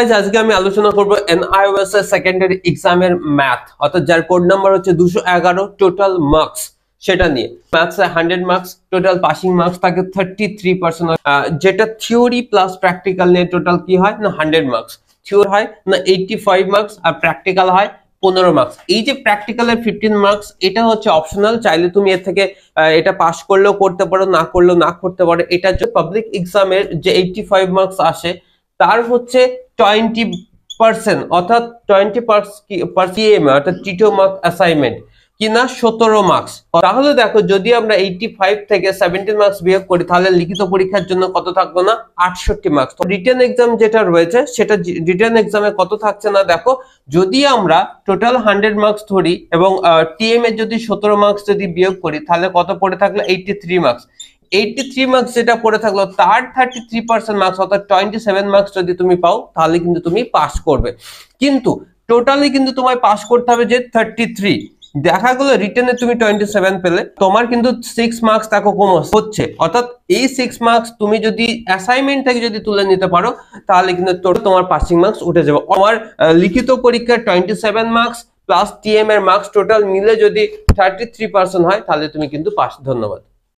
Guys আজকে আমি আলোচনা করব এনআইওএস এর সেকেন্ডারি এক্সামের ম্যাথ, অর্থাৎ যার কোড নাম্বার হচ্ছে 211 টোটাল মার্কস, সেটা নিয়ে। ম্যাথসে 100 মার্কস, টোটাল পাসিং মার্কস থাকে 33%, যেটা থিওরি প্লাস প্র্যাকটিক্যাল নিয়ে টোটাল কি হয় না 100 মার্কস। থিওরি হয় না 85 মার্কস আর প্র্যাকটিক্যাল হয় 15 মার্কস। এই যে প্র্যাকটিক্যালের 15 মার্কস, এটা হচ্ছে অপশনাল, চাইলে তুমি এর থেকে এটা পাস করলেও করতে পারো, না করলেও না করতে পারো। এটা যে পাবলিক এক্সামের যে 85 মার্কস আসে তার হচ্ছে 20%, অর্থাৎ 20% অর্থাৎ টিটো মার্ক অ্যাসাইনমেন্ট কিনা 17 মার্কস। তাহলে দেখো যদি আমরা 85 থেকে 17 মার্কস বিয়োগ করি তাহলে লিখিত পরীক্ষার জন্য কত থাকবে না 68 মার্কস। তো রিটেন এক্সাম যেটা রয়েছে সেটা রিটেন এক্সামে কত থাকছে না দেখো, যদি আমরা টোটাল 100 মার্কস ধরি এবং টিএম এর যদি 17 মার্কস যদি বিয়োগ করি তাহলে কত পড়ে থাকলো 83 মার্কস। 83 মার্কস যেটা পড়ে থাকলো তার 33% মার্কস অর্থাৎ 27 মার্কস যদি তুমি পাও তাহলে কিন্তু তুমি পাস করবে। কিন্তু টোটালি কিন্তু তোমায় পাস করতে হবে যে 33। দেখা গেল রিটেনে তুমি 27 পেলে, তোমার কিন্তু 6 মার্কস তাকে কম হচ্ছে, অর্থাৎ এই 6 মার্কস তুমি যদি অ্যাসাইনমেন্ট থেকে যদি তুলে নিতে পারো তাহলে কিন্তু তোমার পাসিং মার্কস উঠে যাবে। আমার লিখিত পরীক্ষার 27 মার্কস প্লাস টিএম এর মার্কস টোটাল মিলে যদি 33% হয় তাহলে তুমি কিন্তু পাস। ধন্যবাদ।